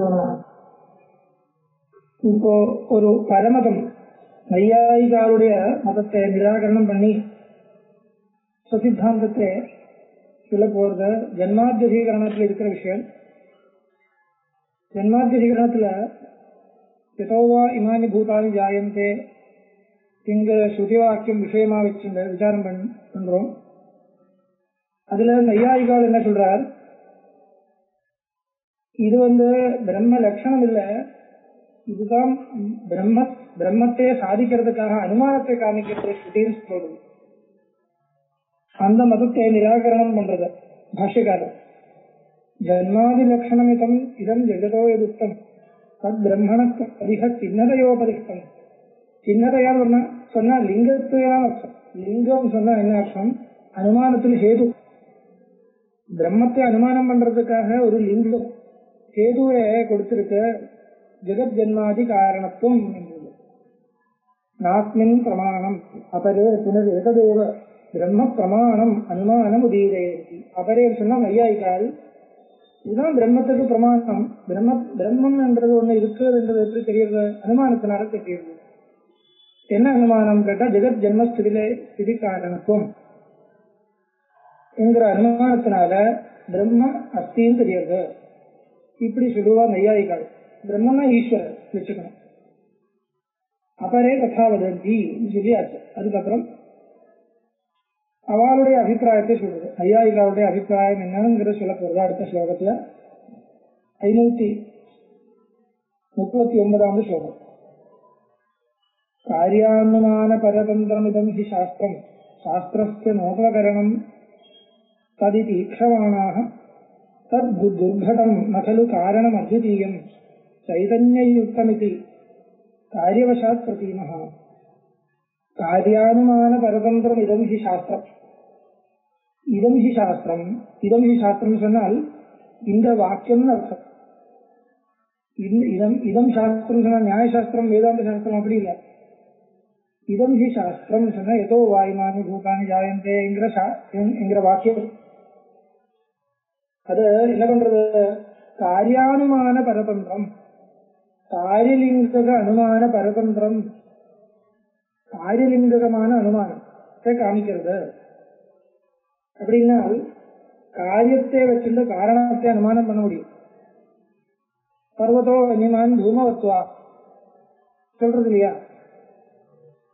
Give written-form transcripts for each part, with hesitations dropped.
பண்ணலாம். இப்போ ஒரு பரமதம் நையாயிகாருடைய மதத்தை நிராகரணம் பண்ணி சுசித்தாந்தத்தை சொல்ல போறது ஜன்மாத்தியதீகரணத்தில் இருக்கிற விஷயம். ஜன்மாத்தியதீகரணத்துல யதோவா இமானி பூதானி ஜாயந்தே என்கிற ஸ்ருதிவாக்கியம் விஷயமா வச்சு விசாரம் பண்றோம். அதுல நையாயிகால் என்ன சொல்றார், இது பிரம்ம லட்சணம் இல்ல, இதுதான் பிரம்மத்தை சாதிக்கிறதுக்காக அனுமானத்தை காமிக்கிறது ஸ்ருதின்னு சொல்றது. அந்த மதத்தை நிராகரணம் பண்றது பாஷ்யக்காரர். ஜன்மாதி லட்சணமிதம் இதம் ஜெகதோ எதுத்தம் தத் பிரம்மண அதிக சின்னதையோபதிஷ்டம். சின்னதையான்னு சொன்னா லிங்கத்துதான் அர்த்தம். லிங்கம் சொன்னா என்ன அர்த்தம்? அனுமானத்தில் ஹேது. பிரம்மத்தை அனுமானம் பண்றதுக்காக ஒரு லிங்கம் ஹேதுவை கொடுத்திருக்க. ஜெகத் ஜன்மாதி காரணத்துவம் என்றது. நாஸ்மின் பிரமாணம் அபரே புனர் ஏததேவ பிரம்ம பிரமாணம் அனுமானம் உதீரேதி. அபரே சொன்னா நையாயிகால். இதுதான் பிரம்மத்துக்கு பிரமாணம். பிரம்மம் என்றது ஒண்ணு இருக்கிறது என்றது எப்படி தெரியுது? அனுமானத்தினால தெரியுது. என்ன அனுமானம் கேட்டா ஜெகத் ஜென்மஸ்திதி காரணத்துவம் என்கிற அனுமானத்தினால பிரம்ம அஸ்தின்னு தெரியுது. இப்படி சொல்லுவா நையாயிகால். பிரம்மன்னா ஈஸ்வரர் வச்சுக்கணும். அபரே கதாவதந்தி சொல்லியாச்சு. அதுக்கப்புறம் அவளுடைய அபிப்பிராயத்தை சொல்றது. நையாயிகாவுடைய அபிப்பிராயம் என்னங்கிற சொல்ல போறது அடுத்த ஸ்லோகத்துல 539 ஸ்லோகம். காரியானுமான பரதந்திரமிதம் ஹி சாஸ்திரம் சாஸ்திரஸ்ய நோபகரணம் ததிதி ஈக்ஷமாணாः தத் துர்ഘടம் ந खलु காரணம் அத்விதீயம் சைதன்யயுக்தமிதி காரியவசாத் பிரதீமः. காரியானுமான பரதந்திரம் இதம் ஹி சாஸ்திரம். இதம் ஹி சாஸ்திரம். இதம் ஹி சாஸ்திரம் சொன்னால் இந்த வாக்கியம் அர்த்தம். இதம் சாஸ்திரம் சொன்னா நியாயசாஸ்திரம் வேதாந்த சாஸ்திரம் அப்படி இல்லை. இதம் ஹி சாஸ்திரம் சொன்னா எதோ வாயுமானி பூதானி ஜாயந்தே என்கிற வாக்கியம். அது என்ன பண்றது? காரியானுமான பரதந்திரம், காரியலிங்கக அனுமான பரதந்திரம், காரியலிங்ககமான அனுமானத்தை காமிக்கிறது. அப்படின்னா காரியத்தை வச்சிருந்த காரணத்தை அனுமானம் பண்ண முடியும். பர்வதோ அனிமான் தூமவத்வா சொல்றது இல்லையா?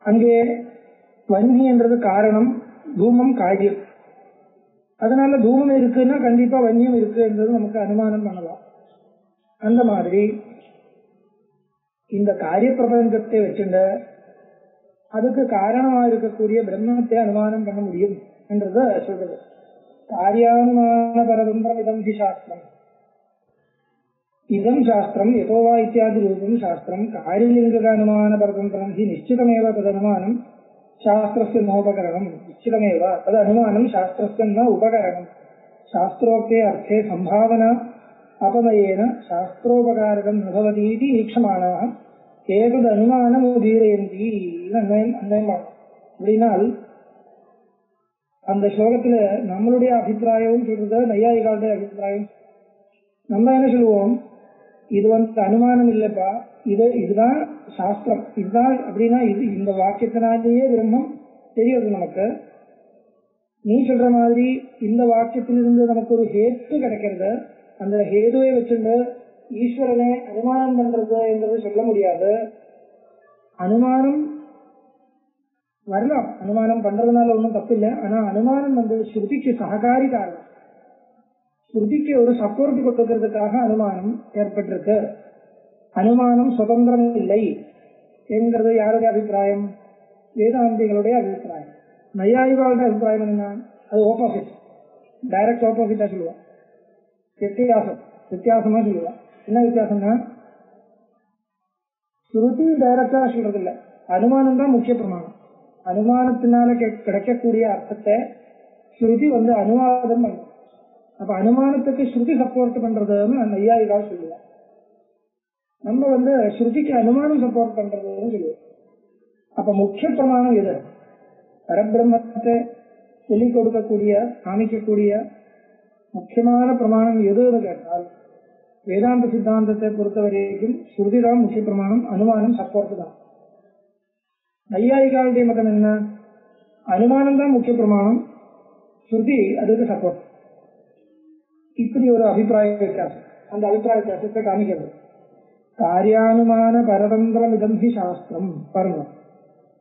அங்கே வன்னி என்றது காரணம், தூமம் காரியம். அதனால தூமம் இருக்குன்னா கண்டிப்பா வன்னியம் இருக்கு என்றது நமக்கு அனுமானம் பண்ணலாம். அந்த மாதிரி இந்த காரிய பிரபஞ்சத்தை வச்சுண்ட அதுக்கு காரணமா இருக்கக்கூடிய பிரம்மத்தை அனுமானம் பண்ண முடியும் என்றத சொல்றது. காரியானுமான பரதந்திரம் இதம் ஹி சாஸ்திரம். இதம் சாஸ்திரம் யதோவா இத்தியாதி ரூபம் சாஸ்திரம் காரியலிங்கக அனுமான பரதந்திரம் ஹி நிச்சிதமேவ ததனுமானம் சாஸ்திரஸ்ய நோபகரணம். நிச்சிதமேவ தது அனுமானம் சாஸ்திரஸ்ய ந உபகரணம். சாஸ்திரோக்தே அர்த்தே சம்பாவனா அபமயேன சாஸ்திரோபகாரகம் நபவதீதி ஈக்ஷமானாः ஏதது அனுமானம் உதீரயந்தி. அன்வயம் அப்படின்னால் அந்த ஸ்லோகத்துல நம்மளுடைய அபிப்பிராயம் சொல்றது, நையாயிகாளுடைய அபிப்பிராயம். நம்ம என்ன சொல்லுவோம்? இது அனுமானம் இல்லப்பா, இதுதான் சாஸ்திரம், இதுதான் அப்படின்னா இந்த வாக்கியத்தினாலேயே பிரம்மம் தெரியுது நமக்கு. நீ சொல்ற மாதிரி இந்த வாக்கியத்திலிருந்து நமக்கு ஒரு ஹேத்து கிடைக்கிறது. அந்த ஹேதுவை வச்சுட்டு ஈஸ்வரனை அனுமானம் பண்றது என்றது சொல்ல முடியாது. அனுமானம் வரலாம், அனுமானம் பண்றதுனால ஒன்றும் தப்பு இல்லை. ஆனா அனுமானம் ஸ்ருதிக்கு சககாரி காரணம். ஸ்ருதிக்கு ஒரு சப்போர்ட் கொடுக்கறதுக்காக அனுமானம் ஏற்பட்டிருக்கு. அனுமானம் சுதந்திரம் இல்லை என்கிறது யாருடைய அபிப்பிராயம்? வேதாந்திகளுடைய அபிப்பிராயம். நையாயிகாளுடைய அபிப்பிராயம் என்ன? அது ஆப்போசிட், டைரக்ட் ஆப்போசிட்டா சொல்லுவான். வித்தியாசமா சொல்லுவான். என்ன வித்தியாசம்னா, ஸ்ருதி டைரக்டா சொல்றது இல்லை, அனுமானம் தான் முக்கிய பிரமாணம். அனுமானத்தினால கிடைக்கக்கூடிய அர்த்தத்தை ஸ்ருதி அனுவாதம் பண்ணும். அப்ப அனுமானத்துக்கு ஸ்ருதி சப்போர்ட் பண்றதுன்னு நையாயிகால் சொல்லுவான். நம்ம ஸ்ருதிக்கு அனுமானம் சப்போர்ட் பண்றதுன்னு சொல்லுவோம். அப்ப முக்கிய பிரமாணம் எது? பரபிரம்மத்தை சொல்லிக் கொடுக்கக்கூடிய காமிக்கக்கூடிய முக்கியமான பிரமாணம் எதுன்னு கேட்டால் வேதாந்த சித்தாந்தத்தை பொறுத்த வரைக்கும் ஸ்ருதி தான் முக்கிய பிரமாணம், அனுமானம் சப்போர்ட் தான். நையாயிகாவுடைய மதம் என்ன? அனுமானம் தான் முக்கிய பிரமாணம், ஸ்ருதி அதுக்கு சப்போர்ட். இப்படி ஒரு அபிப்பிராய வித்தியாசம். அந்த அபிப்பிராய வித்தியாசத்தை காமிக்கிறது. காரியானுமான பரதந்திரம் இதம் ஹி சாஸ்திரம். பாருங்க,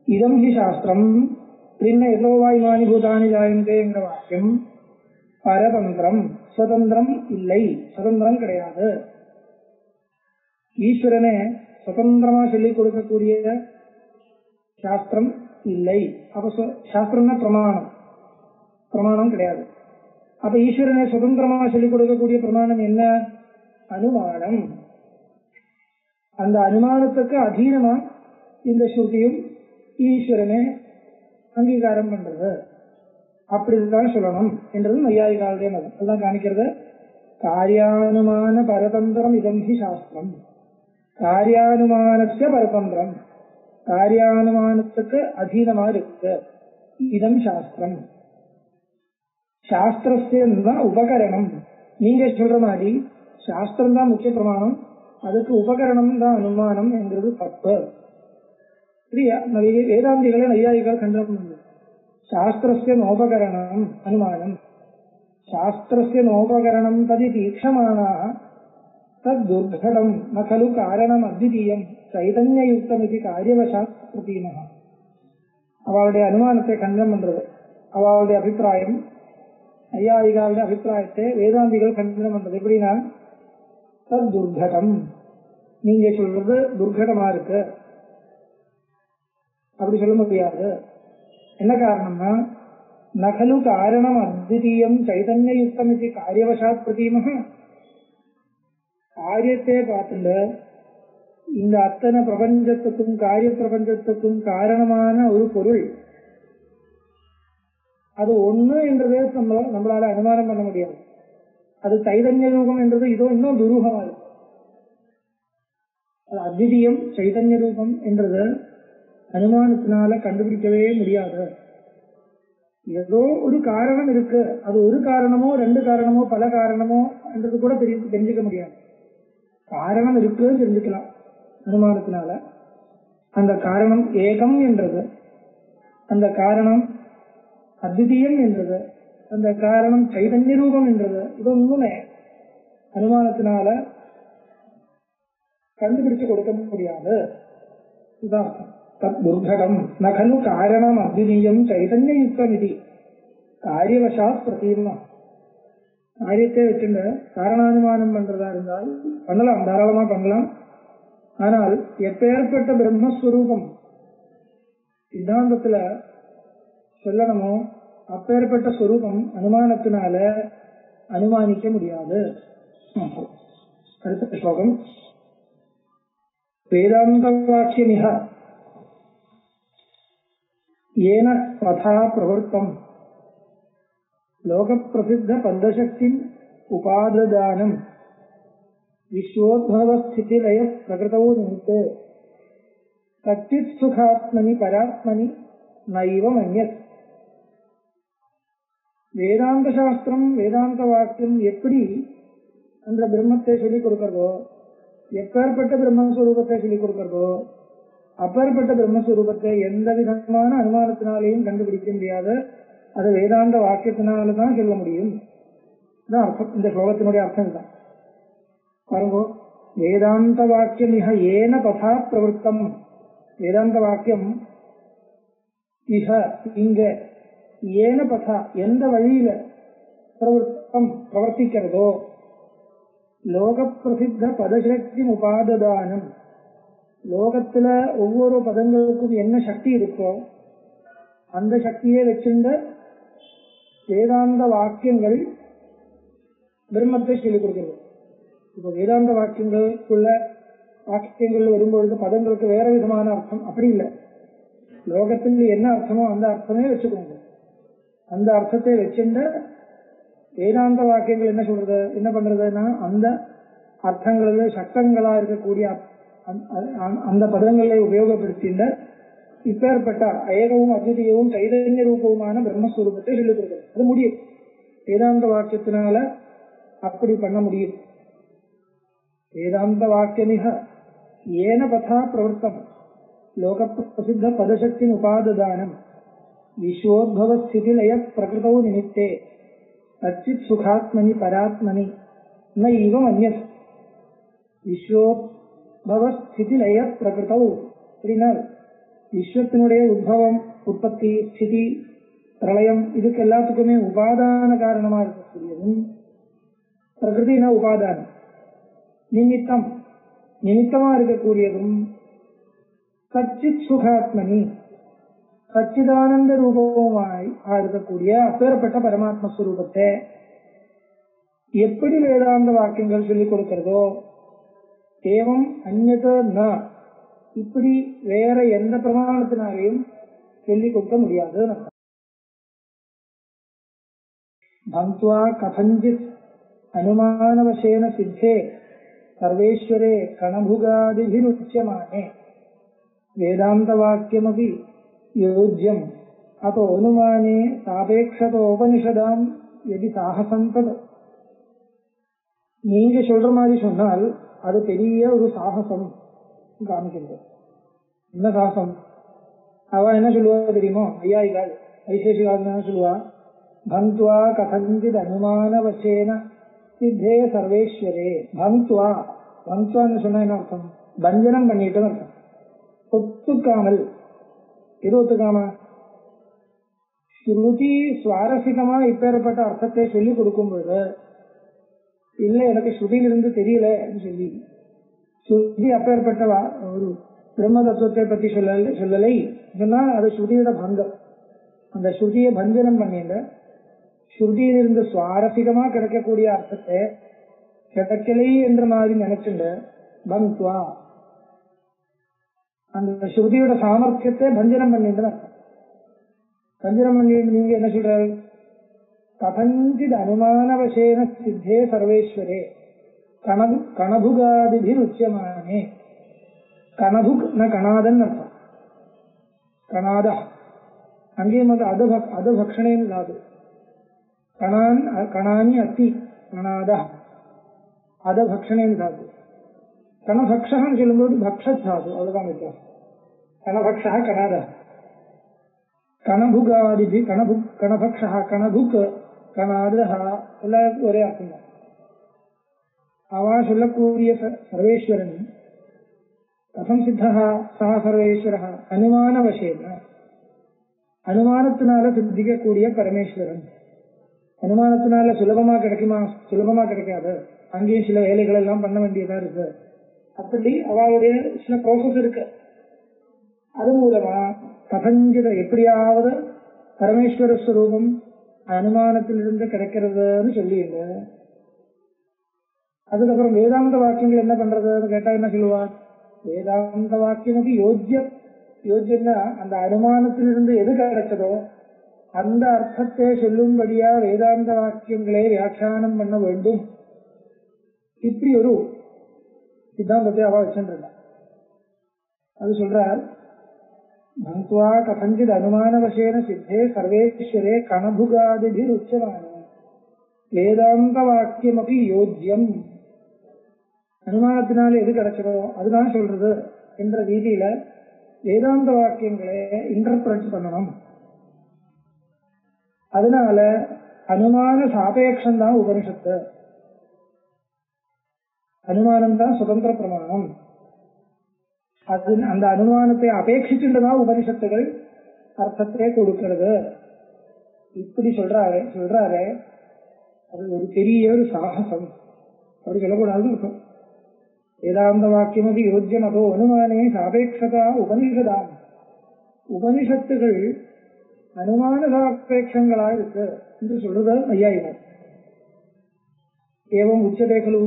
இதம் ஹி சாஸ்திரம் பின்ன எல்லோவாயுமானி பூதானி ஜாயந்தேங்கிற வாக்கியம் பரதந்திரம், சுதந்திரம் இல்லை, சுதந்திரம் கிடையாது. ஈஸ்வரனே சுதந்திரமா சொல்லிக் கொடுக்கக்கூடிய சாஸ்திரம் இல்லை. அப்ப சாஸ்திரம்னா பிரமாணம், பிரமாணம் கிடையாது. அப்ப ஈஸ்வரனை சுதந்திரமா சொல்லிக் கொடுக்கக்கூடிய பிரமாணம் என்ன? அனுமானம். அந்த அனுமானத்துக்கு அதீனமா இந்த ஸ்ருதியும் ஈஸ்வரனை அங்கீகாரம் பண்றது, அப்படிதான் சொல்லணும் என்றது நையாயிகாவுடைய மதம். எல்லாம் காணிக்கிறது. காரியானுமான பரதந்திரம் இதம் ஹி சாஸ்திரம். காரியானுமானஸ்ய பரதந்திரம், காரியானுமானத்துக்கு அதீனமா இருக்கு இதம் சாஸ்திரம். சாஸ்திரஸ்தான் உபகரணம். நீங்க சொல்ற மாதிரி சாஸ்திரம் தான் முக்கிய பிரமாணம், அதுக்கு உபகரணம் தான் அனுமானம் என்கிறது தப்பு. வேதாந்திகளை நையாயிகள் கண்டனம். சாஸ்திரஸ்ய நோபகரணம் அனுமானம், சாஸ்திரஸ்ய நோபகரணம் ததி தீக்ஷமானாः தத் துர்கடம் ந கலு காரணம் அத்விதீயம் சைதன்யயுக்தம் இது காரியவசாத் பிரதீமः. அவளுடைய அனுமானத்தை கண்டனம் பண்றது. அவளுடைய அபிப்பிராயம், நையாயிகளுடைய அபிப்பிராயத்தை வேதாந்திகள் கண்டனம் பண்றது. எப்படின்னா, தத் துர்கடம், நீங்க சொல்றது துர்கடமா இருக்கு, அப்படி சொல்ல முடியாது. என்ன காரணம்னா, நகலு காரணம் அத்விதீயம் சைதன்யயுக்தம் இது காரியவசாத் பிரதீமः. காரியத்தை பார்த்துட்டு இந்த அத்தனை பிரபஞ்சத்துக்கும் காரிய பிரபஞ்சத்துக்கும் காரணமான ஒரு பொருள் அது ஒண்ணு என்றதே நம்மளால அனுமானம் பண்ண முடியாது. அது சைதன்ய ரூபம் என்றது இதோ இன்னும் துரூகமா இருக்கு. அது அத்விதீயம் சைதன்ய ரூபம் என்றது அனுமானத்தினால கண்டுபிடிக்கவே முடியாது. ஏதோ ஒரு காரணம் இருக்கு, அது ஒரு காரணமோ ரெண்டு காரணமோ பல காரணமோ என்றது கூட தெரிஞ்சுக்க முடியாது. காரணம் இருக்குன்னு தெரிஞ்சுக்கலாம் அனுமானத்தினால. அந்த காரணம் ஏகம் என்றது, அந்த காரணம் அத்விதீயம் என்றது, அந்த காரணம் சைதன்ய ரூபம் என்றது, இது ஒண்ணுமே அனுமானத்தினால கண்டுபிடிச்சு கொடுக்க முடியாது. இதுதான் தத் துர்கடம் நகலு காரணம் அத்விதீயம் சைதன்யயுக்தம் இது காரியவசாத் பிரதீமः. காரியத்தை வச்சுட்டு காரணானுமானம் பண்றதா இருந்தால் பண்ணலாம், தாராளமா பண்ணலாம். ஆனால் எப்பேற்பட்ட பிரம்மஸ்வரூபம் சித்தாந்தத்துல சொல்லணுமோ அப்பேற்பட்ட ஸ்வரூபம் அனுமானத்தினால அனுமானிக்க முடியாது. அடுத்த ஸ்லோகம். வேதாந்த வாக்கியமிஹ ஏன ததா பிரவர்த்தம் லோக பிரசித்த பந்தசக்திம் உபாததானம் விஸ்வோத்பவ ஸ்திதிலய பிரகிருதோ நிமித்தே கச்சித் சுகாத்மனி பராத்மனி நைவ மன்யத். வேதாந்த சாஸ்திரம் வேதாந்த வாக்கியம் எப்படி அந்த பிரம்மத்தை சொல்லிக் கொடுக்கிறதோ, எப்பேற்பட்ட பிரம்மஸ்வரூபத்தை சொல்லிக் கொடுக்கிறதோ, அப்பேற்பட்ட பிரம்மஸ்வரூபத்தை எந்த விதமான அனுமானத்தினாலேயும் கண்டுபிடிக்க முடியாது. அது வேதாந்த வாக்கியத்தினால்தான் சொல்ல முடியும். அர்த்தம், இந்த ஸ்லோகத்தினுடைய அர்த்தம் தான். பாருங்க, வேதாந்த வாக்கியம் இஹ ஏன ததா பிரவருத்தம். வேதாந்த வாக்கியம் இஹ இங்க, ஏன ததா எந்த வழியில பிரவருத்தம் பிரவர்த்திக்கிறதோ, லோக பிரசித்த பதசக்தி உபாததானம், லோகத்துல ஒவ்வொரு பதங்களுக்கும் என்ன சக்தி இருக்கோ அந்த சக்தியை வச்சிருந்த வேதாந்த வாக்கியங்கள் பிரம்மத்தை சொல்லிக் கொடுக்கிறது. இப்ப வேதாந்த வாக்கியங்களுக்குள்ள வாக்கியங்கள் வரும்பொழுது பதங்களுக்கு வேற விதமான அர்த்தம் அப்படி இல்லை. லோகத்தில் என்ன அர்த்தமோ அந்த அர்த்தமே வச்சுக்கோங்க. அந்த அர்த்தத்தை வச்சிருந்த வேதாந்த வாக்கியங்கள் என்ன சொல்றது, என்ன பண்றதுன்னா அந்த அர்த்தங்களில் சட்டங்களா இருக்கக்கூடிய அந்த பதங்களை உபயோகப்படுத்தின்ற இப்பேற்பட்ட ஏகவும் அத்விதீயவும் சைதன்ய ரூபவுமான பிரம்மஸ்வரூபத்தை சொல்லிக் கொடுக்கிறது. அது முடியும், வேதாந்த வாக்கியத்தினால அப்படி பண்ண முடியும். वेदांत वाक्यमिह येन पथा प्रवृत्तम लोक प्रसिद्ध पदशक्ति उपाददानम विश्वोद्भव स्थिति लय प्रकृतौ निमित्ते अच्युत सुखात्मनि परात्मनि न एवं अन्यत् विश्वोद्भव स्थिति लय प्रकृतौ विश्वத்தினுடைய உத்பவம் உற்பத்தி ஸ்திதி பிரளயம் இதுக்கு எல்லாத்துக்குமே உபாதான காரணமா இருக்கக்கூடியதும் பிரகிருதினா உபாதானம் நிமித்தம் நிமித்தமா இருக்கக்கூடியதும் சச்சித் சுகாத்மனி சச்சிதானந்த ரூபமாய் இருக்கக்கூடிய அப்பேற்பட்ட பரமாத்ம ஸ்வரூபத்தை எப்படி வேதாந்த வாக்கியங்கள் சொல்லிக் கொடுக்கிறதோ ஏவம் அந்நத ந இப்படி வேற எந்த பிரமாணத்தினாலையும் சொல்லிக் கொடுக்க முடியாது. பந்த்வா கதஞ்சித் அனுமானவசேன சித்தே சர்வேஸ்வரே கணபுகாதிபிருச்யமானே வேதாந்த வாக்கியமபி யோஜ்யம் அதோ அனுமானே சாபேக்ஷதோபனிஷதாம் எதி சாகசம் தத். நீங்க சொல்ற மாதிரி சொன்னால் அது பெரிய ஒரு சாகசம் காமிக்கிறது. என்ன சாகசம்? அவ என்ன சொல்லுவா தெரியுமோ? ஐயாயிகால் வைசேஷிகால் என்ன சொல்லுவா? பந்த்வா கதஞ்சித் அனுமானவசேன சித்தே சர்வேஸ்வரே. பந்த்வா பந்த்வான்னு சொன்னா என்ன அர்த்தம்? பஞ்சனம் பண்ணிட்டு அர்த்தம். ஒத்துக்காமல். எது ஒத்துக்காம? ஸ்ருதி சுவாரஸ்யமா இப்பேற்பட்ட அர்த்தத்தை சொல்லி கொடுக்கும் பொழுது இல்ல எனக்கு ஸ்ருதியிலிருந்து தெரியல சொல்லி ஸ்ருதி அப்பேற்பட்ட ஒரு பிரம்ம தத்துவத்தை பத்தி சொல்லலை சொன்னா அது ஸ்ருதியோட பங்கம். அந்த ஸ்ருதியை பஞ்சனம் பண்ணிட்டு ஸ்ருதியிலிருந்து சுவாரஸ்யமா கிடைக்கக்கூடிய அர்த்தத்தை கிடைக்கலை என்ற மாதிரி நினைச்சுண்டு பந்த்வா அந்த ஸ்ருதியோட சாமர்த்தியத்தை பஞ்சனம் பண்ணிட்டு பஞ்சனம் பண்ணிட்டு நீங்க என்ன சொல்றாரு? கதஞ்சித் அனுமானவசேன சித்தே சர்வேஸ்வரே கணபுகாதிபிருச்யமானே. கணபுக் ந கணாதன் அர்த்தம். கணாத அங்கேயும் வந்து அதுபக்ஷணேன்னு தாது. கணான் கணானி அத்தி கணாத அதுபக்ஷணேன்னு தாது. கணபக்ஷன்னு சொல்லும்போது பக்ஷத் தாது. அவ்வளவுதான் வித்தியாசம். கணபக்ஷா கணாத கணபுகாதிபி கணபுக் கணபக்ஷா கணபுக் கணாத எல்லாருக்கும் ஒரே அர்த்தம் தான். அவ சொல்லக்கூடிய சர்வேஸ்வரன் கதம் சித்தா சா சர்வேஸ்வர அனுமானவசேன அனுமானத்தினால சித்திக்கக்கூடிய பரமேஸ்வரன். அனுமானத்தினால சுலபமா கிடைக்குமா? சுலபமா கிடைக்காது. அங்கேயும் சில வேலைகள் எல்லாம் பண்ண வேண்டியதா இருக்கு. அப்படி அவளுடைய சில ப்ராசஸ் இருக்கு. அது மூலமா கதஞ்சித எப்படியாவது பரமேஸ்வர ஸ்வரூபம் அனுமானத்திலிருந்து கிடைக்கிறதுன்னு சொல்லிடுங்க. அதுக்கப்புறம் வேதாந்த வாக்கியங்கள் என்ன பண்றதுன்னு கேட்டா என்ன சொல்லுவா? வேதாந்த வாக்கியம் யோஜ்யம். யோஜ்யம்னா அந்த அனுமானத்திலிருந்து எது கிடைச்சதோ அந்த அர்த்தத்தை சொல்லும்படியா வேதாந்த வாக்கியங்களை வியாக்கியானம் பண்ண வேண்டும். இப்படி ஒரு சித்தாந்தத்தை அவ வச்சுருந்தா. அது சொல்றார், பந்த்வா கதஞ்சித் அனுமானவசேன சித்தே சர்வேஸ்வரே கணபுகாதிபிருச்யமானே வேதாந்த வாக்கியமபி யோஜ்யம். அனுமானத்தினால எது கிடைச்சதோ அதுதான் சொல்றது என்ற ரீதியில வேதாந்த வாக்கியங்களை இன்டர்பிரட் பண்ணணும். அதனால அனுமான சாபேக்ஷம் தான் உபனிஷத்து. அனுமானம் தான் சுதந்திர பிரமாணம். அது அந்த அனுமானத்தை அபேட்சிச்சுட்டுதான் உபனிஷத்துகள் அர்த்தத்தை கொடுக்கிறது. இப்படி சொல்றாரு. அது ஒரு பெரிய ஒரு சாகசம். அப்படி சொல்லக்கூடாதுன்னு இருக்கும். வேதாந்த வாக்கியம் யோஜ்யம் அதோ அனுமானே சாபேட்சதா உபனிஷதாம். உபனிஷத்துகள் அனுமான சாபேட்சங்களா இருக்கு என்று சொல்றது ஐயாயிரம். ஏவம் உச்சதே கலு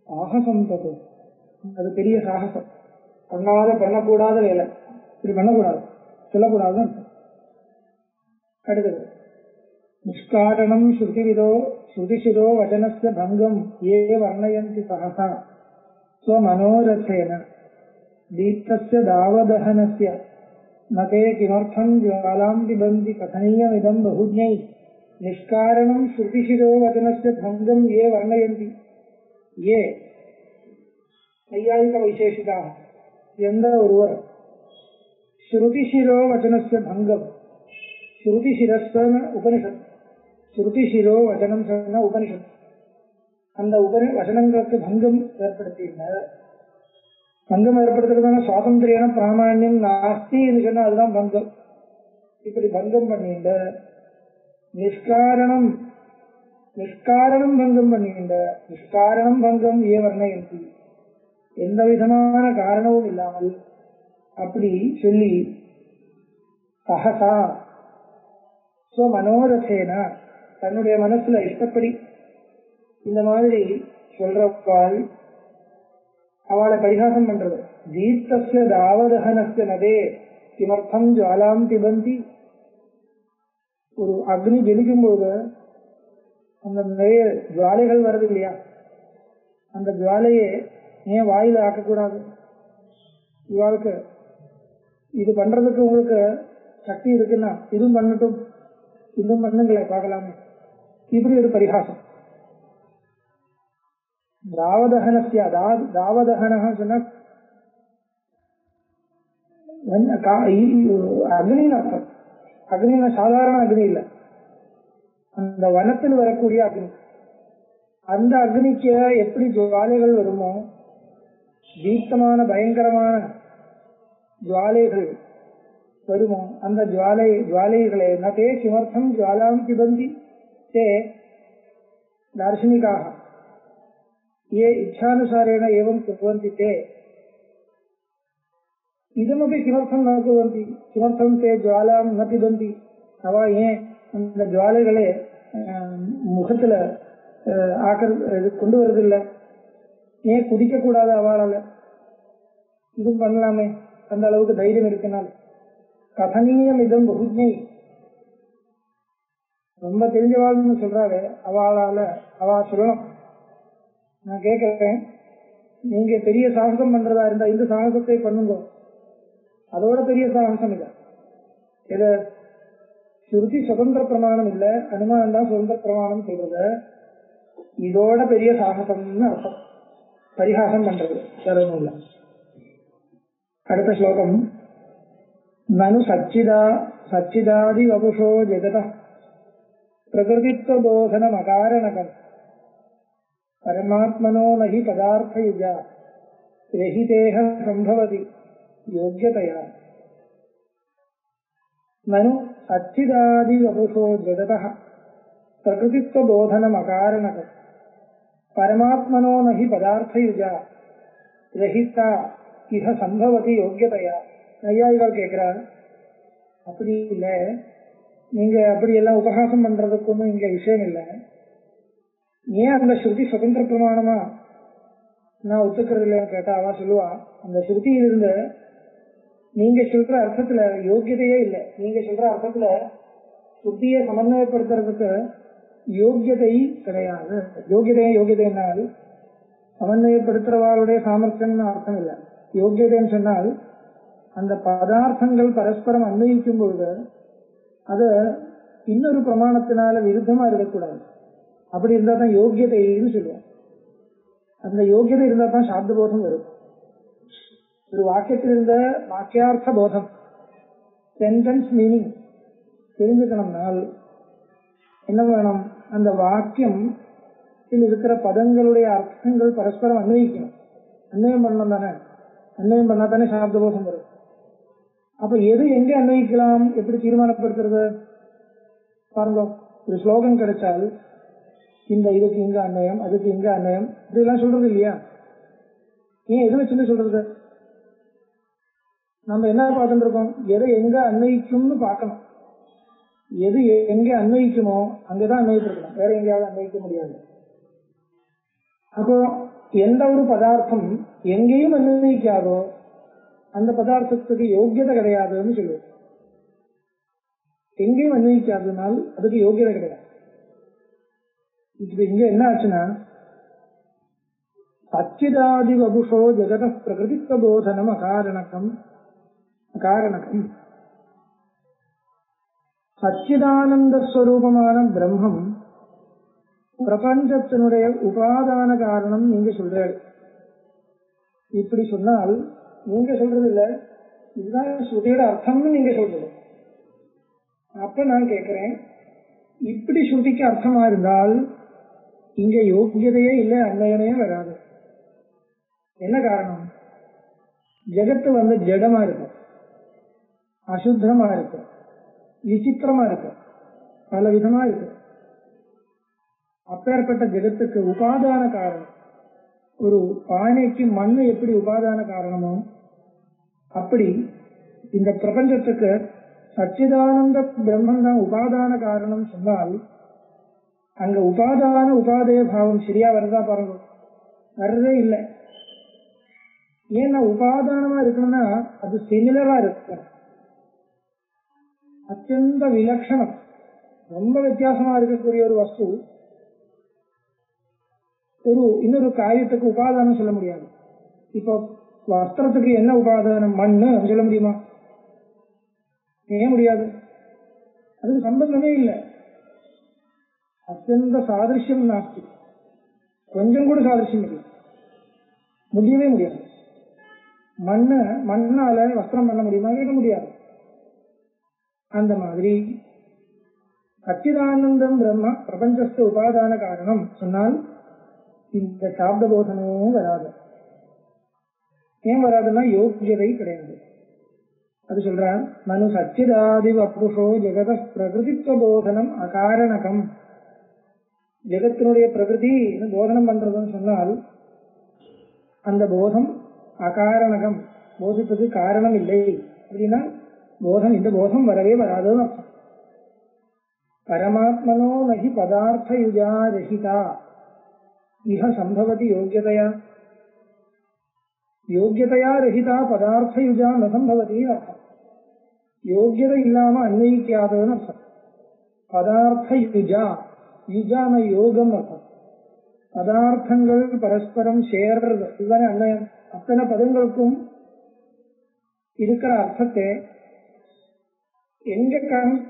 சாகசம் தது. அது பெரிய சாகசம். பண்ணக்கூடாத வேலை. இப்படி பண்ணக்கூடாது, சொல்லக்கூடாது. அடுத்தது நிஷ்காரணம் ஸ்ருதிசிதோ வச்சனஸ்ய பங்கம் ஏ வர்ணயந்தி சஹசா ஸ்வமனோரதேன தீப்தஸ்ய தாவதஹனஸ்ய நதே கிமர்த்தம் ஜ்வாலாம் பிபந்தி கதனீயமிதம் பகுஜ்ஞை. நிஷ்காரணம் ஸ்ருதிசிதோ வச்சனஸ்ய பங்கம் ஏ வர்ணயந்தி. ஏ நையாயிக வைசேஷிகா எந்த ஒருவர் ஸ்ருதிசிரோ வச்சனஸ்ய பங்கம், ஸ்ருதிசிரஸ்வன உபனிஷத், ஸ்ருதிசிரோ வச்சனம் சொன்ன உபனிஷத், அந்த வசனங்களுக்கு பங்கம் ஏற்படுத்தின. பங்கம் ஏற்படுத்துறதுனா சுவாதந்திரியான பிராமணியம் நாஸ்தின்னு சொன்னா அதுதான் பங்கம். இப்படி பங்கம் பண்ணிண்ட நிஷ்காரணம் பங்கம் பண்ணிண்ட நிஷ்காரணம் பங்கம் ஏ வர்ணயந்தி, எந்த விதமான காரணமும் இல்லாமல் அப்படி சொல்லி சஹசா மனோரசேன தன்னுடைய மனசுல இஷ்டப்படி இந்த மாதிரி சொல்றவாள் அவளை பரிகாசம் பண்றது. தீப்தஸ்ய தாவதஹனஸ்ய நதே கிமர்த்தம் ஜுவாலாம் பிபந்தி, ஒரு அக்னி ஜெலிக்கும்போது அந்த நிறைய ஜுவாலைகள் வருது இல்லையா, அந்த ஜுவாலையை ஏன் வாயில ஆக்கக்கூடாது? இவாளுக்கு இது பண்றதுக்கு உங்களுக்கு சக்தி இருக்குன்னா இதுவும் பண்ணட்டும், இதுவும் பண்ணுங்களே பார்க்கலாமே, இப்படி ஒரு பரிகாசம். தாவதஹனஸ்ய தாவதஹன சொன்ன அக்னின்னு அர்த்தம். அக்னின்னா சாதாரண அக்னி இல்லை, அந்த வனத்தில் வரக்கூடிய அக்னி. அந்த அக்னிக்கு எப்படி ஜுவாலைகள் வருமோ, தீப்தமான பயங்கரமான ஜுவாலைகள் வருமோ, அந்த ஜுவாலைகளை நே கிமர்த்தம் ஜுவாலாம் பிபந்தி தே தார்ஷனிகாக ये इच्छानुसारेण एवं कुर्वन्ति ते इदमपि किमर्थं न कुर्वन्ति, किमर्थं ते ज्वालां न पिबन्ति, அவ ஏன் அந்த ஜுவாலைகளை முகத்துல கொண்டு வருதில்லை, ஏன் குடிக்க கூடாது அவளால, இதுவும் பண்ணலாமே, அந்த அளவுக்கு தைரியம் இருக்குனால். கதனீயம் இதம் பகுஜை, ரொம்ப தெரிஞ்சவாள்னு சொல்றாரு, அவ சொல்லணும். நான் கேட்கிறேன், நீங்க பெரிய சாகசம் பண்றதா இருந்தா இந்த சாகசத்தை பண்ணுங்க, அதோட பெரிய சாகசம் இல்லை. இத சுருதி சுதந்திர பிரமாணம் இல்லை, அனுமானம் தான் சுதந்திர பிரமாணம் சொல்றது. இதோட பெரிய சாகசம்னு அர்த்தம் பரிகாசம் பண்றது, வேறொன்னும் இல்லை. அடுத்த ஸ்லோகம். நனு சச்சிதாதி வபுஷோ ஜெகத பிரகிருதித்வ போதனம் அகாரணகம் பரமாத்மனோ நஹி பதார்த்தயுஜா ரஹிதேஹ சம்பவதி யோக்யதயா. நனு சச்சிதாதி வபுஷோ ஜெகதः பிரகிருதித்வ போதனம் அகாரணகம் பரமாத்மனோ நஹி பதார்த்தயுஜா ரஹிதா இஹ சம்பவதி யோக்யதயா. நையாயிகள் கேட்கிறார், அப்படி இல்லை, நீங்க அப்படி எல்லாம் உபகாசம் பண்றதுக்கு ஒன்றும் இங்க விஷயம் இல்லை. ஏன் அந்த ஸ்ருதி சுதந்திர பிரமாணமா நான் ஒத்துக்கிறது இல்லைன்னு கேட்டா அவ சொல்லுவா, அந்த ஸ்ருதியிலிருந்து நீங்க சொல்ற அர்த்தத்துல யோக்கியதையே இல்லை. நீங்க சொல்ற அர்த்தத்துல ஸ்ருதியை சமன்வயப்படுத்துறதுக்கு யோக்கியதை கிடையாது. யோகியதைனால் சமன்வயப்படுத்துறவாளுடைய சாமர்த்தியம்னு அர்த்தம் இல்லை. யோக்கியதைன்னு சொன்னால் அந்த பதார்த்தங்கள் பரஸ்பரம் அன்வயிக்கும் பொழுது அது இன்னொரு பிரமாணத்தினால விருத்தமா இருக்கக்கூடாது. அப்படி இருந்தா தான் யோக்கியதைன்னு சொல்லுவோம். அந்த யோக்கியதை இருந்தா தான் சாப்த போதம் வரும். ஒரு வாக்கியத்தில் இருந்த வாக்கியார்த்த போதம், சென்டென்ஸ் மீனிங் தெரிஞ்சுக்கணும்னால் என்ன வேணும்? அந்த வாக்கியம் இருக்கிற பதங்களுடைய அர்த்தங்கள் பரஸ்பரம் அன்வயிக்கணும். அன்வயம் பண்ணணும் தானே, அன்வயம் பண்ணா தானே சாப்த போதம் வரும். அப்ப எது எங்க அன்வயிக்கலாம், எப்படி தீர்மானப்படுத்துறது பாருங்க. ஒரு ஸ்லோகம் கிடைச்சால் இந்த இதுக்கு இங்க அன்வயம், அதுக்கு இங்க அன்வயம், இப்படிலாம் சொல்றது இல்லையா? ஏன் எது வச்சுன்னு சொல்றது? நம்ம என்ன பார்த்துட்டு இருக்கோம்? எதை எங்க அன்வயிக்கும்னு பார்க்கணும். எது எங்க அன்வயிக்குமோ அங்கதான் அன்வயிச்சிருக்கணும், வேற எங்கேயாவது அன்வயிக்க முடியாது. அப்போ எந்த ஒரு பதார்த்தம் எங்கேயும் அன்வயிக்காதோ அந்த பதார்த்தத்துக்கு யோக்கியதை கிடையாதுன்னு சொல்லுவோம். எங்கேயும் அன்வயிக்காததுனால் அதுக்கு யோக்கியதை கிடையாது. இப்ப இங்க என்ன ஆச்சுன்னா, சச்சிதாதி வபுஷோ ஜெகத பிரகிருதித்வ போதனம் அகாரணகம் சச்சிதானந்த ஸ்வரூபமான பிரம்மம் பிரபஞ்சத்தினுடைய உபாதான காரணம் நீங்க சொல்ற. இப்படி சொன்னால் நீங்க சொல்றது இல்ல, இதுதான் ஸ்ருதியோட அர்த்தம்னு நீங்க சொல்றது. அப்ப நான் கேட்கிறேன், இப்படி ஸ்ருதிக்கு அர்த்தமா இருந்தால் இங்க யோக்கியதையே இல்லை, அன்வயமே வராது. என்ன காரணம்? ஜெகத்து ஜடமா இருக்கும், அசுத்தமா இருக்கும், விசித்திரமா இருக்கும், பல விதமா இருக்கும். அப்பேற்பட்ட ஜெகத்துக்கு உபாதான காரணம், ஒரு பானைக்கு மண்ணு எப்படி உபாதான காரணமோ அப்படி இந்த பிரபஞ்சத்துக்கு சச்சிதானந்த பிரம்மன் தான் உபாதான காரணம் சொன்னால் அங்க உபாதான உபாதேய பாவம் சரியா வருதா பாருங்க? வர்றதே இல்லை. ஏன்னா உபாதானமா இருக்கணும்னா அது சிமிலரா இருக்கு, அத்தியந்த விலட்சணம், ரொம்ப வித்தியாசமா இருக்கக்கூடிய ஒரு வஸ்து இன்னொரு காரியத்துக்கு உபாதானம் சொல்ல முடியாது. இப்போ வஸ்திரத்துக்கு என்ன உபாதானம்? மண்ணு சொல்ல முடியுமா? ஏன் முடியாது? அதுக்கு சம்பந்தமே இல்லை. அத்தியந்த சாதிருஷ்யம் நாஸ்தி, கொஞ்சம் கூட சாதிருஷ்யம் இல்லை, முடியவே முடியாது. மண்ணால வஸ்திரம் பண்ண முடியுமா? கேட்க முடியாது. அந்த மாதிரி சச்சிதானந்தம் பிரம்ம பிரபஞ்சஸ்த உபாதான காரணம் சொன்னால் இந்த சாப்த போதனமும் வராது. ஏன் வராதுன்னா யோக்கியதை கிடையாது. அது சொல்றான், நனு சச்சிதாதி வபுஷோ ஜெகத பிரகிருதித்வ போதனம் அகாரணகம். ஜெகத்தினுடைய பிரகிருதி போதனம் பண்றதுன்னு சொன்னால் அந்த போதம் அகாரணகம், போதிப்பது காரணம் இல்லை அப்படின்னா இந்த போதம் வரவே வராதுன்னு அர்த்தம். பரமாத்மனோ நகி பதார்த்த யுஜா ரஹிதா இஹ சம்பவதி யோக்கியதையா ரஹிதா பதார்த்த யுஜா ந சம்பவதி அர்த்தம். யோக்கியதை இல்லாம அன்வயிக்காததுன்னு அர்த்தம். பதார்த்த யுஜான யோகம் அர்த்தம். பதார்த்தங்கள் பரஸ்பரம் சேர்றது, இதுதானே அன்வயம். அத்தனை பதங்களுக்கும் இருக்கிற அர்த்தத்தை எங்க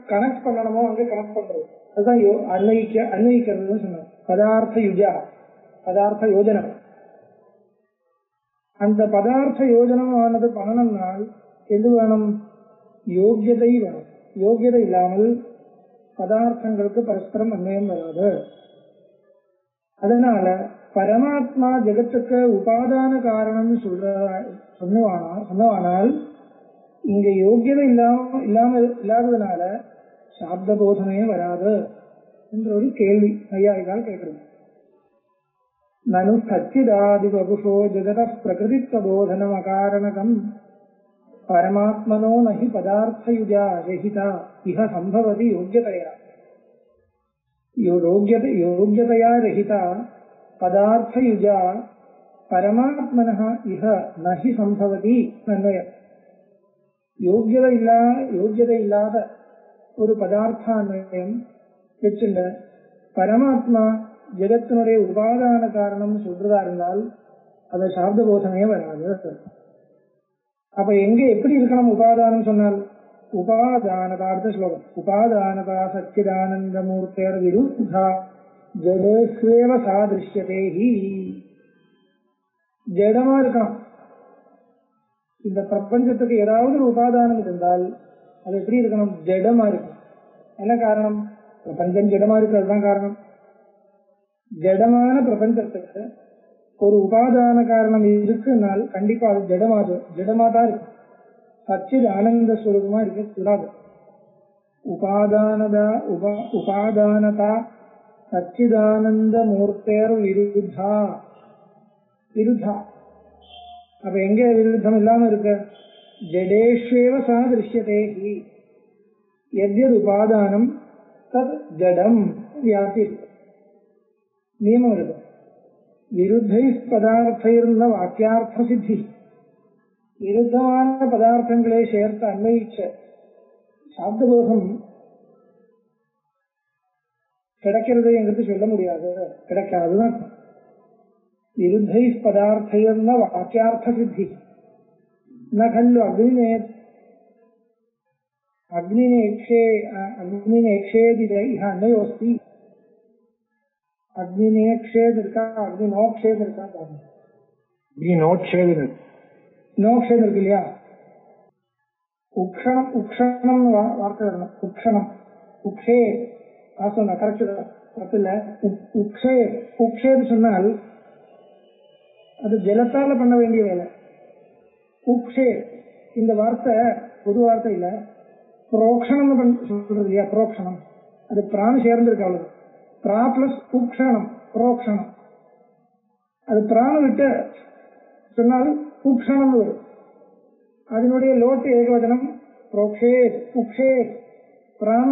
கனெக்ட் பண்ணணுமோ அங்க கனெக்ட் பண்றது, அதுதான் அன்வயிக்கிறதுன்னு சொன்னோம். பதார்த்த யுஜா, பதார்த்த யோஜனம். அந்த பதார்த்த யோஜனம் ஆனது பண்ணணும்னால் எது வேணும்? யோக்கியதை வேணும். யோக்கியதை இல்லாமல் பதார்த்தங்களுக்கு பரஸ்பரம் அன்வயம் வராது. அதனால பரமாத்மா ஜெகத்துக்கு உபாதான காரணம் சொன்னவானால் இங்க யோக்கியதை இல்லாததுனால சாப்த போதமே வராது என்ற ஒரு கேள்வி ஐயாயிகால் கேட்கிறது. நனு சச்சிதாதி வபுஷோ ஜெகத பிரகிருதித்வ போதனம் அகாரணகம் பரமாத்மனோ நஹி பதார்த்த யுஜா ரஹிதா இஹ சம்பவதி யோக்கியதையா. யோக்கியதையா ரஹிதா பதார்த்த யுஜா பரமாத்மனஹ இஹ நஹி சம்பவதி அன்வயம். யோக்கியதை இல்லாத ஒரு பதார்த்தான்வயம் வச்சுள்ள பரமாத்மா ஜெகத்தினுடைய உபாதான காரணம் சொல்றதா இருந்தால் அது சாப்த போதமே வராது. அப்ப எங்க எப்படி இருக்கணும் உபாதானம் சொன்னால்? உபாதானதார்த்த ஸ்லோகம். உபாதானதா சச்சிதானந்த மூர்த்தேர் விருத்தா ஜடேஸ்வேவ சாதிருஷ்யதேஹி. ஜடமா இருக்கான். இந்த பிரபஞ்சத்துக்கு ஏதாவது ஒரு உபாதானம் இருந்தால் அது எப்படி இருக்கணும்? ஜடமா இருக்கும். என்ன காரணம்? பிரபஞ்சம் ஜடமா இருக்கு, அதுதான் காரணம். ஜடமான பிரபஞ்சத்துக்கு ஒரு உபாதான காரணம் இருக்குனால் கண்டிப்பா அது ஜடமா தான் இருக்கும். சச்சித் ஆனந்த ஸ்வரூபமா இருக்க கூடாது. உபாதானதா சச்சிதானந்த மூர்த்தேர் விருத்தா. அப்ப எங்க விருத்தம் இல்லாம இருக்க? ஜடேஷ்வேவ சா திருஷ்யதேஹி. எத்யத் உபாதானம் தத் ஜடம் வியாப்தி நியமம் இருக்கு. விருத்தை பதார்த்த வாக்கியார்த்த சித்தி. விருத்தமான பதார்த்தங்களை சேர்த்து அன்வயிச்ச சாப்தபோதம் கிடைக்கிறது எங்களுக்கு சொல்ல முடியாது, கிடைக்காதுதான். விருத்தை பதார்த்த வாக்கியார்த்த சித்தி ந கல்லு அக்னிநேக்ஷேதி இஹ அன்வயோஸ்தி. அக்னிநேக்ஷேத் இருக்கா, அக்னிநோக்ஷேத் இருக்கா பாருங்க. நோக்ஷேதம் இருக்கு இல்லையா, உக்ஷணம் உக்ஷணம் வார்த்தை வரணும். உக்ஷணம் உக்ஷே சொன்ன கரெக்ட் இல்ல. உக்ஷே உக்ஷேன்னு சொன்னால் அது ஜலத்தால பண்ண வேண்டிய வேலை. உக்ஷே இந்த வார்த்தை பொது வார்த்தை இல்ல, புரோக்ஷணம் சொல்றது இல்லையா, புரோக்ஷணம் அது பிராணம் சேர்ந்திருக்கு அவ்வளவு. பிரா பிளஸ் உக்ஷணம் புரோக்ஷணம். அது பிராணம் விட்டு சொன்னால் உக்ஷணம் வரும். அதனுடைய லோட்டு ஏகவச்சனம் புரோக்ஷேத் உக்ஷேத். பிராண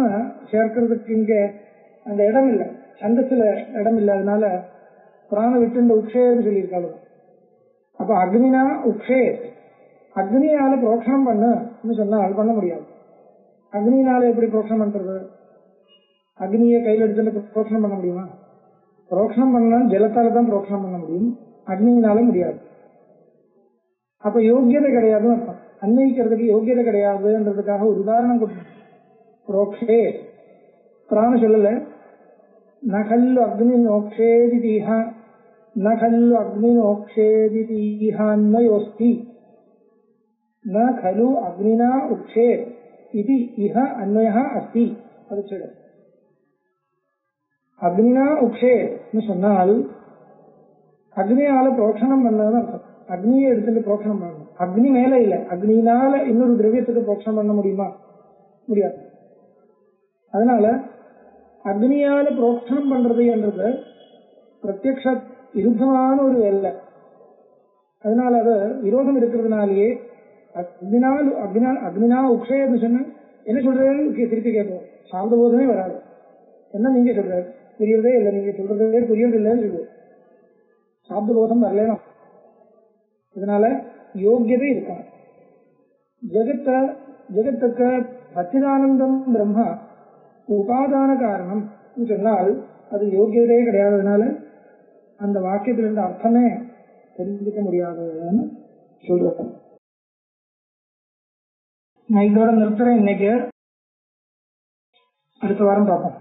சேர்க்கிறதுக்கு இங்க அந்த இடம் இல்லை, சந்தத்துல இடம் இல்லை, அதனால பிராண விட்டு இந்த உக்ஷேன்னு சொல்லியிருக்காங்க. அப்ப அக்னினா உக்ஷேத், அக்னியால புரோக்ஷணம் பண்ணு சொன்னால் பண்ண முடியாது. அக்னினால எப்படி புரோக்ஷணம் பண்றது? அக்னியை கையில் எடுத்துட்டு புரோக்ஷணம் பண்ண முடியுமா? புரோக்ஷணம் பண்ணலாம் ஜலத்தால தான் புரோக்ஷணம் பண்ண முடியும், அக்னியினால முடியாது. அப்ப யோக்கியதை கிடையாதுன்னு அர்த்தம். அன்வயிக்கிறதுக்கு யோக்கியதை கிடையாதுன்றதுக்காக ஒரு உதாரணம் கொடுத்து புரோக்ஷே பிராண சொல்லல. நகல்லு அக்னி நோக்ஷேதி தீஹா, நகல்லு அக்னி நோக்ஷேதி தீஹான்வயோஸ்தி, ந கலு அக்னினா உக்ஷே இது இஹ அன்வயா அஸ்தி. அது சொல்லு. அக்னினா உக்ஷேன்னு சொன்னால் அக்னியால புரோக்ஷணம் பண்ணதுன்னு அர்த்தம். அக்னியை எடுத்துட்டு புரோக்ஷணம் பண்ணணும். அக்னி மேல இல்ல, அக்னினால இன்னொரு திரவியத்துக்கு புரோக்ஷணம் பண்ண முடியுமா? முடியாது. அதனால அக்னியால புரோக்ஷணம் பண்றது என்றது பிரத்யக்ஷ விருத்தமான ஒரு வேலை. அதனால அது விரோதம் இருக்கிறதுனாலேயே அக்னினா உக்ஷேன்னு சொன்ன என்ன சொல்றேன்னு திருப்பி கேட்போம். சாந்த போதமே வராது. என்ன நீங்க சொல்ற புரியறதே இல்லை, நீங்க சொல்றதே புரியறது இல்லைன்னு சொல்லுவோம். சாப்த போதம் வரலாம். இதனால யோகியதை இருக்காது. ஜெகத்துக்கு சச்சிதானந்தம் பிரம்மா உபாதான காரணம் சொன்னால் அது யோகியதே கிடையாததுனால அந்த வாக்கியத்திலிருந்து அர்த்தமே தெரிஞ்சுக்க முடியாதுன்னு சொல்றேன். நான் இதோட நிறுத்துறேன் இன்னைக்கு. அடுத்த வாரம் பார்ப்போம்.